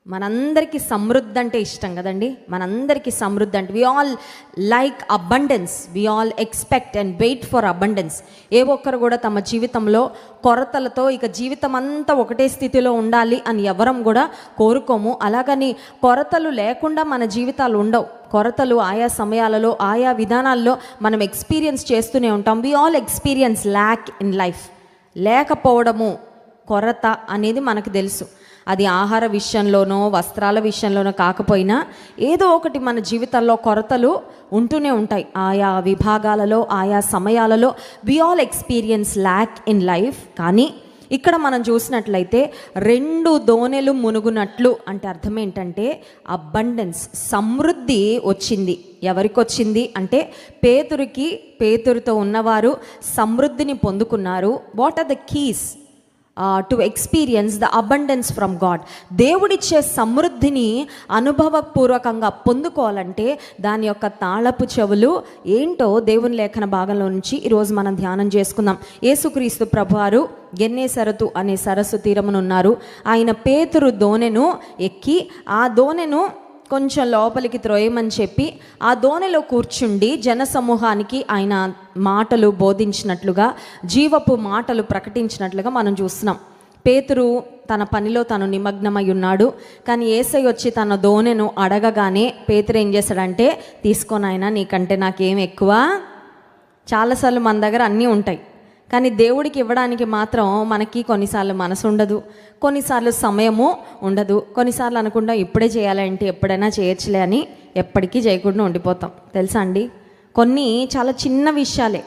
మనందరికీ సమృద్ధి అంటే ఇష్టం కదండి. మనందరికీ సమృద్ధి అంటే we all like abundance, we all expect and wait for abundance. ఏ ఒక్కరు కూడా తమ జీవితంలో కొరతలతో ఇక జీవితం అంతా ఒకటే స్థితిలో ఉండాలి అని ఎవరం కూడా కోరుకోము. అలాగని కొరతలు లేకుండా మన జీవితాలు ఉండవు. కొరతలు ఆయా సమయాలలో ఆయా విధానాల్లో మనం ఎక్స్పీరియన్స్ చేస్తూనే ఉంటాం. We all experience lack in life. లేకపోవడము, కొరత అనేది మనకు తెలుసు. అది ఆహార విషయంలోనో వస్త్రాల విషయంలోనో కాకపోయినా ఏదో ఒకటి మన జీవితంలో కొరతలు ఉంటూనే ఉంటాయి. ఆయా విభాగాలలో ఆయా సమయాలలో we all experience lack in life. కానీ ఇక్కడ మనం చూసినట్లయితే 2 దోణెలు మునుగునట్లు అంటే అర్థం ఏంటంటే అబండెన్స్, సమృద్ధి వచ్చింది. ఎవరికి వచ్చింది అంటే పేతురుకి, పేతురుతో ఉన్నవారు సమృద్ధిని పొందుకున్నారు. What are the keys to experience the abundance from God? దేవుడిచ్చే సమృద్ధిని అనుభవపూర్వకంగా పొందుకోవాలంటే దాని యొక్క తాళపు చెవులు ఏంటో దేవుని లేఖన భాగంలో నుంచి ఈరోజు మనం ధ్యానం చేసుకుందాం. యేసుక్రీస్తు ప్రభువారు గెన్నేసరతు అనే సరస్సు తీరమునున్నారు. ఆయన పేతురు దోణెను ఎక్కి ఆ దోణెను కొంచెం లోపలికి త్రోయమని చెప్పి ఆ దోణిలో కూర్చుండి జనసమూహానికి ఆయన మాటలు బోధించినట్లుగా, జీవపు మాటలు ప్రకటించినట్లుగా మనం చూస్తున్నాం. పేతురు తన పనిలో తను నిమగ్నమై ఉన్నాడు. కానీ యేసయ్య వచ్చి తన దోణెను అడగగానే పేతురు ఏం చేశాడంటే, తీసుకొని ఆయన నీకంటే నాకేం ఎక్కువ. చాలాసార్లు మన దగ్గర అన్నీ ఉంటాయి, కానీ దేవుడికి ఇవ్వడానికి మాత్రం మనకి కొన్నిసార్లు మనసు ఉండదు, కొన్నిసార్లు సమయము ఉండదు. కొన్నిసార్లు అనుకుంటా ఇప్పుడే చేయాలంటే ఎప్పుడైనా చేయొచ్చులే అని ఎప్పటికీ చేయకుండా ఉండిపోతాం. తెలుసా అండి? కొన్ని చాలా చిన్న విషయాలే,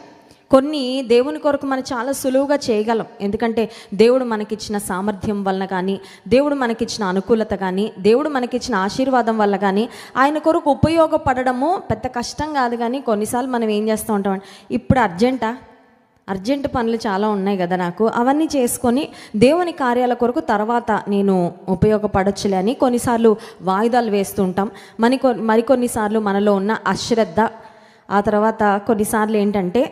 కొన్ని దేవుని కొరకు మనం చాలా సులువుగా చేయగలం. ఎందుకంటే దేవుడు మనకిచ్చిన సామర్థ్యం వలన కానీ, దేవుడు మనకిచ్చిన అనుకూలత కానీ, దేవుడు మనకిచ్చిన ఆశీర్వాదం వల్ల కానీ ఆయన కొరకు ఉపయోగపడడము పెద్ద కష్టం కాదు. కానీ కొన్నిసార్లు మనం ఏం చేస్తూ ఉంటాం, ఇప్పుడు అర్జెంట్ పనులు చాలా ఉన్నాయి కదా నాకు, అవన్నీ చేసుకొని దేవుని కార్యాల కొరకు తర్వాత నేను ఉపయోగపడొచ్చులే అని కొన్నిసార్లు వాయిదాలు వేస్తూ ఉంటాం. మరికొన్నిసార్లు మనలో ఉన్న అశ్రద్ధ, ఆ తర్వాత కొన్నిసార్లు ఏంటంటే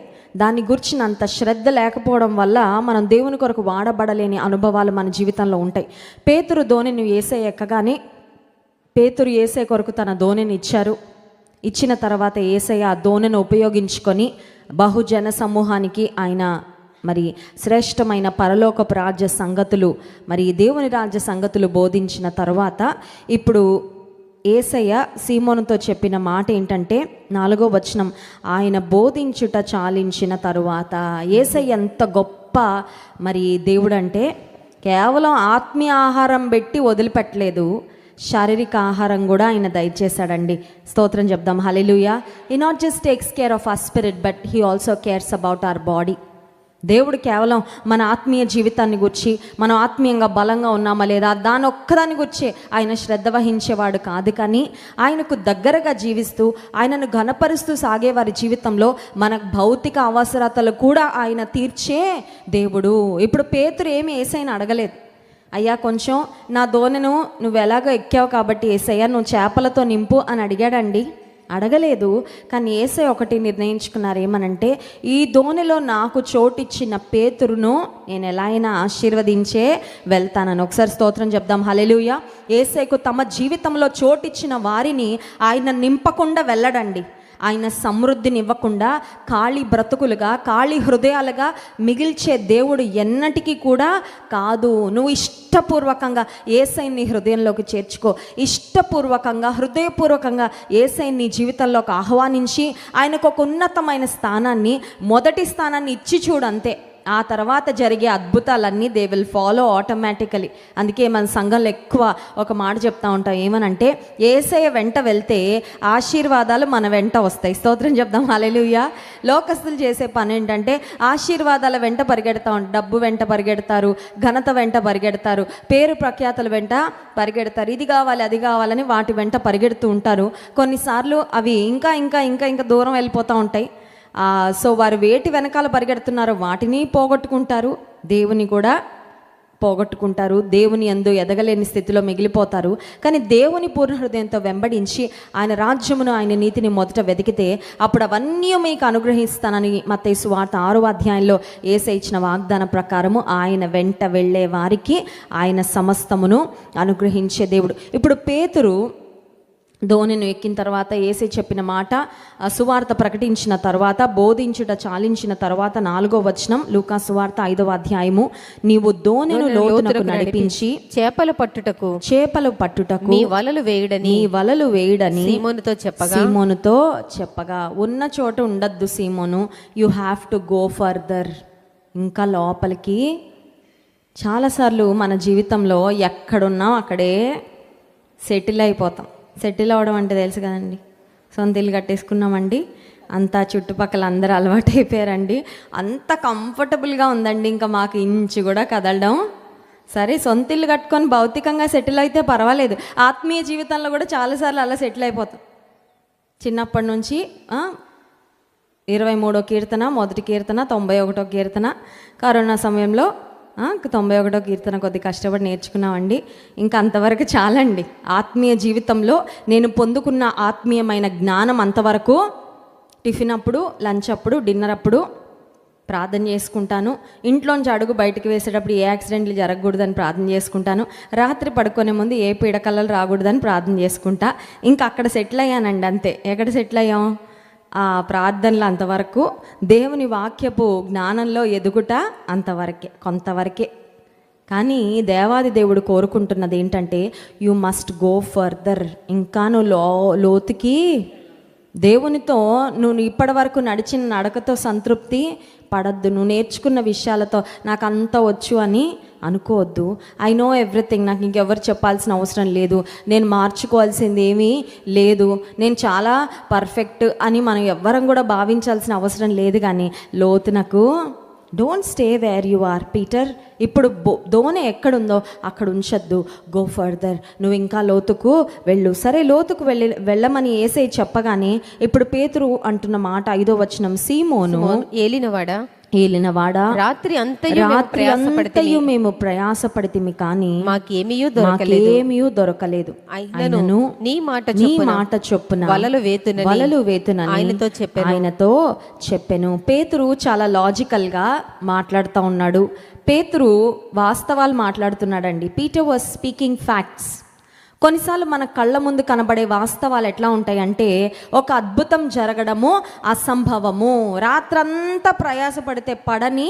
దాన్ని గురించినంత శ్రద్ధ లేకపోవడం వల్ల మనం దేవుని కొరకు వాడబడలేని అనుభవాలు మన జీవితంలో ఉంటాయి. పేతురు దోణిని యేసయ్య ఎక్కగానే పేతురు యేసయ్య కొరకు తన దోణిని ఇచ్చిన తర్వాత యేసయ్య ఆ దోణిని ఉపయోగించుకొని బహుజన సమూహానికి ఆయన మరి శ్రేష్టమైన పరలోకపు రాజ్య సంగతులు, మరి దేవుని రాజ్య సంగతులు బోధించిన తర్వాత ఇప్పుడు యేసయ్య సీమోనుతో చెప్పిన మాట ఏంటంటే 4వ వచనం, ఆయన బోధించుట చాలించిన తరువాత. యేసయ్య ఎంత గొప్ప మరి దేవుడు అంటే కేవలం ఆత్మీయ ఆహారం పెట్టి వదిలిపెట్టలేదు, శారీరక ఆహారం కూడా ఆయన దయచేశాడండి. స్తోత్రం చెప్దాం. Hallelujah. He not just takes care of our spirit but he also cares about our body. దేవుడు కేవలం మన ఆత్మీయ జీవితాన్ని గురించి, మనం ఆత్మీయంగా బలంగా ఉన్నామా లేదా దాని ఒక్కదాని గురించే ఆయన శ్రద్ధ వహించేవాడు కాదు. కానీ ఆయనకు దగ్గరగా జీవిస్తూ ఆయనను ఘనపరుస్తూ సాగే వారి జీవితంలో మన భౌతిక అవసరతలు కూడా ఆయన తీర్చే దేవుడు. ఇప్పుడు పేతురు ఏమి యేసయ్యను అడగలేదు, అయ్యా కొంచెం నా దోణెను నువ్వు ఎలాగో ఎక్కావు కాబట్టి యేసయ్య నువ్వు చేపలతో నింపు అని అడిగాడండి? అడగలేదు. కానీ యేసయ్య ఒకటి నిర్ణయించుకున్నారు, ఏమనంటే ఈ దోణిలో నాకు చోటిచ్చిన పేతురును నేను ఎలా అయినా ఆశీర్వదించే వెళ్తానని. ఒకసారి స్తోత్రం చెప్దాం. హల్లెలూయా. యేసయ్యకు తమ జీవితంలో చోటిచ్చిన వారిని ఆయన నింపకుండా వెళ్ళడండి. ఆయన సమృద్ధిని ఇవ్వకుండా ఖాళీ బ్రతుకులుగా, ఖాళీ హృదయాలుగా మిగిల్చే దేవుడు ఎన్నటికీ కూడా కాదు. నువ్వు ఇష్టపూర్వకంగా యేసయ్యని హృదయంలోకి చేర్చుకో, ఇష్టపూర్వకంగా హృదయపూర్వకంగా యేసయ్యని నీ జీవితంలోకి ఆహ్వానించి ఆయనకు ఒక ఉన్నతమైన స్థానాన్ని, మొదటి స్థానాన్ని ఇచ్చి చూడు అంతే. ఆ తర్వాత జరిగే అద్భుతాలన్నీ దే విల్ ఫాలో ఆటోమేటికలీ. అందుకే మన సంఘంలో ఎక్కువ ఒక మాట చెప్తా ఉంటాం, ఏమనంటే యేసయ్య వెంట వెళ్తే ఆశీర్వాదాలు మన వెంట వస్తాయి. స్తోత్రం చెప్దాం. హల్లెలూయా. లోకస్తులు చేసే పని ఏంటంటే ఆశీర్వాదాల వెంట పరిగెడతా ఉంటారు, డబ్బు వెంట పరిగెడతారు, ఘనత వెంట పరిగెడతారు, పేరు ప్రఖ్యాతల వెంట పరిగెడతారు, ఇది కావాలి అది కావాలని వాటి వెంట పరిగెడుతూ ఉంటారు. కొన్నిసార్లు అవి ఇంకా ఇంకా ఇంకా ఇంకా దూరం వెళ్ళిపోతూ ఉంటాయి. సో వారు వేటి వెనకాల పరిగెడుతున్నారో వాటిని పోగొట్టుకుంటారు, దేవుని కూడా పోగొట్టుకుంటారు, దేవుని యందు ఎదగలేని స్థితిలో మిగిలిపోతారు. కానీ దేవుని పూర్ణ హృదయంతో వెంబడించి ఆయన రాజ్యమును, ఆయన నీతిని మొదట వెతికితే అప్పుడు అవన్నీ మీకు అనుగ్రహిస్తానని మత్తయి సువార్త 6వ అధ్యాయంలో యేసయ్య ఇచ్చిన వాగ్దాన ప్రకారము ఆయన వెంట వెళ్ళే వారికి ఆయన సమస్తమును అనుగ్రహించే దేవుడు. ఇప్పుడు పేతురు ధోనిని ఎక్కిన తర్వాత యేసయ్య చెప్పిన మాట, సువార్త ప్రకటించిన తర్వాత, బోధించుట చాలించిన తర్వాత 4వ వచనం లూకా సువార్త 5వ అధ్యాయము, నీవు ధోనిను లోతునకు నడిపించి చేపలు పట్టుటకు నీ వలలు వేయుడని సీమోనుతో చెప్పగా ఉన్న చోట ఉండద్దు Simon, you have to go further, ఇంకా లోపలికి. చాలాసార్లు మన జీవితంలో ఎక్కడున్నాం అక్కడే సెటిల్ అయిపోతాం. సెటిల్ అవ్వడం అంటే తెలుసు కదండి, సొంత ఇల్లు కట్టేసుకున్నామండి, అంతా చుట్టుపక్కల అందరూ అలవాటు అయిపోయారండి, అంత కంఫర్టబుల్గా ఉందండి, ఇంకా మాకు ఇంచు కూడా కదలడం. సరే, సొంత ఇల్లు కట్టుకొని భౌతికంగా సెటిల్ అయితే పర్వాలేదు, ఆత్మీయ జీవితంలో కూడా చాలాసార్లు అలా సెటిల్ అయిపోతాం. చిన్నప్పటి నుంచి 23వ కీర్తన, మొదటి కీర్తన, 91వ కీర్తన, కరోనా సమయంలో 91వ కీర్తన కొద్ది కష్టపడి నేర్చుకున్నామండి. ఇంకా అంతవరకు చాలండి. ఆత్మీయ జీవితంలో నేను పొందుకున్న ఆత్మీయమైన జ్ఞానం అంతవరకు. టిఫిన్ అప్పుడు, లంచ్ అప్పుడు, డిన్నర్ అప్పుడు ప్రార్థన చేసుకుంటాను. ఇంట్లోంచి అడుగు బయటకు వేసేటప్పుడు ఏ యాక్సిడెంట్లు జరగకూడదని ప్రార్థన చేసుకుంటాను. రాత్రి పడుకునే ముందు ఏ పీడకలలు రాకూడదని ప్రార్థన చేసుకుంటా. ఇంకా అక్కడ సెటిల్ అయ్యానండి, అంతే. ఎక్కడ సెటిల్ అయ్యాం? ఆ ప్రార్థనలు అంతవరకు, దేవుని వాక్యపు జ్ఞానంలో ఎదుగుట అంతవరకే, కొంతవరకే. కానీ దేవాది దేవుడు కోరుకుంటున్నది ఏంటంటే, యు మస్ట్ గో ఫర్దర్. ఇంకా నువ్వు లోతుకి దేవునితో నువ్వు ఇప్పటి వరకు నడిచిన నడకతో సంతృప్తి పడద్దు. నువ్వు నేర్చుకున్న విషయాలతో నాకు అంత వచ్చు అని అనుకోవద్దు. ఐ నో ఎవ్రీథింగ్, నాకు ఇంకెవరు చెప్పాల్సిన అవసరం లేదు, నేను మార్చుకోవాల్సింది ఏమీ లేదు, నేను చాలా పర్ఫెక్ట్ అని మనం ఎవ్వరం కూడా భావించాల్సిన అవసరం లేదు. కానీ లోతునకు don't stay where you are. Peter, ఇప్పుడు ధోని ఎక్కడుందో అక్కడ ఉంచద్దు, గో ఫర్దర్, నువ్వు ఇంకా లోతుకు వెళ్ళు. సరే, లోతుకు వెళ్ళమని యేసయ్య చెప్పగానే ఇప్పుడు పేతురు అంటున్న మాట 5వ వచనం, సీమోను ఏలినవాడా, రాత్రి అంతయు మేము ప్రయాసపడితిమి కానీ మాకేమీ దొరకలేదు. అయినను నీ మాట చొప్పున వలలు వేతునని ఆయనతో చెప్పెను. పేతురు చాలా లాజికల్ గా మాట్లాడుతూ ఉన్నాడు. పేతురు వాస్తవాలు మాట్లాడుతున్నాడండి. Peter was speaking facts. కొన్నిసార్లు మన కళ్ళ ముందు కనబడే వాస్తవాలు ఎట్లా ఉంటాయంటే, ఒక అద్భుతం జరగడము అసంభవము. రాత్రంతా ప్రయాసపడితే పడని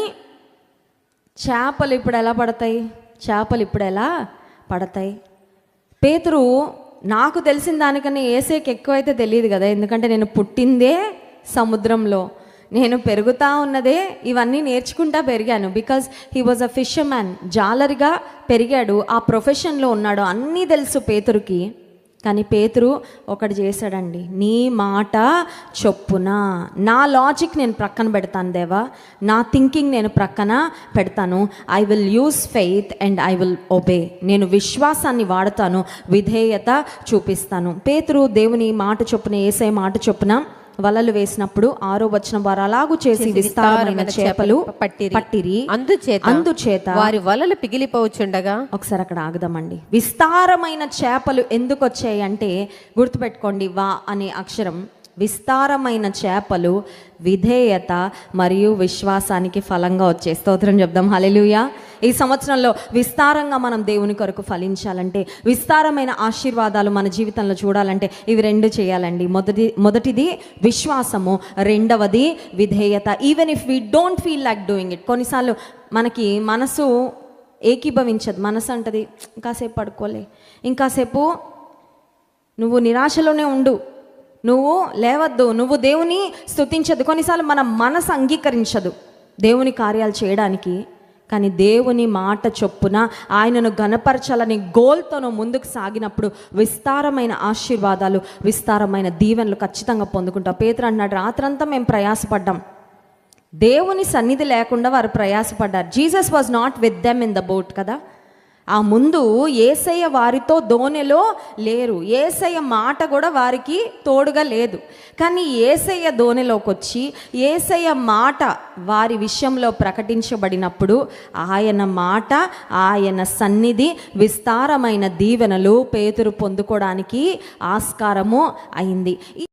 చేపలు ఇప్పుడు ఎలా పడతాయి? పేతురు, నాకు తెలిసిన దానికన్నా యేసయ్యకి ఎక్కువైతే తెలియదు కదా, ఎందుకంటే నేను పుట్టిందే సముద్రంలో, నేను పెరుగుతూ ఉన్నదే ఇవన్నీ నేర్చుకుంటా పెరిగాను. Because he was a fisherman, జాలరిగా పెరిగాడు, ఆ ప్రొఫెషన్లో ఉన్నాడు, అన్నీ తెలుసు పేతురుకి. కానీ పేతురు ఒకటి చేశాడండి, నీ మాట చొప్పున, నా లాజిక్ నేను ప్రక్కన పెడతాను దేవా, నా థింకింగ్ నేను ప్రక్కన పెడతాను. I will use faith and I will obey. నేను విశ్వాసాన్ని వాడతాను, విధేయత చూపిస్తాను. పేతురు దేవుని మాట చొప్పున, యేసయ్య మాట చొప్పున వలలు వేసినప్పుడు 6వ వచనం, వారు అలాగూ చేసి విస్తారమైన చేపలు పట్టిరి, అందుచేత వారి వలలు పిగిలిపోవచ్చుండగా. ఒకసారి అక్కడ ఆగుదామండి. విస్తారమైన చేపలు ఎందుకు వచ్చాయి అంటే, గుర్తుపెట్టుకోండి, వా అనే అక్షరం. విస్తారమైన చేపలు విధేయత మరియు విశ్వాసానికి ఫలంగా వచ్చే. స్తోత్రం చెప్దాం, హల్లెలూయా. ఈ సంవత్సరంలో విస్తారంగా మనం దేవుని కొరకు ఫలించాలంటే, విస్తారమైన ఆశీర్వాదాలు మన జీవితంలో చూడాలంటే ఇవి రెండు చేయాలండి. మొదటిది విశ్వాసము, రెండవది విధేయత. Even if we don't feel like doing it. కొన్నిసార్లు మనకి మనసు ఏకీభవించదు. మనసు అంటది, ఇంకాసేపు పడుకోలే, ఇంకాసేపు నువ్వు నిరాశలోనే ఉండు, నువ్వు లేవద్దు, నువ్వు దేవుని స్తుతించదు. కొన్నిసార్లు మన మనసు అంగీకరించదు దేవుని కార్యాలు చేయడానికి. కానీ దేవుని మాట చొప్పున ఆయనను ఘనపరచాలని గోల్తోనూ ముందుకు సాగినప్పుడు విస్తారమైన ఆశీర్వాదాలు, విస్తారమైన దీవెనలు ఖచ్చితంగా పొందుకుంటాం. పేతురు అన్నాడు, రాత్రంతా మేము ప్రయాసపడ్డాం. దేవుని సన్నిధి లేకుండా వారు ప్రయాసపడ్డారు. Jesus was not with them in the boat కదా. ఆ ముందు యేసయ్య వారితో దోణిలో లేరు, యేసయ్య మాట కూడా వారికి తోడుగా లేదు. కానీ యేసయ్య దోణిలోకి వచ్చి యేసయ్య మాట వారి విషయంలో ప్రకటించబడినప్పుడు ఆయన మాట, ఆయన సన్నిధి, విస్తారమైన దీవెనలు పేతురు పొందుకోవడానికి ఆస్కారము అయింది.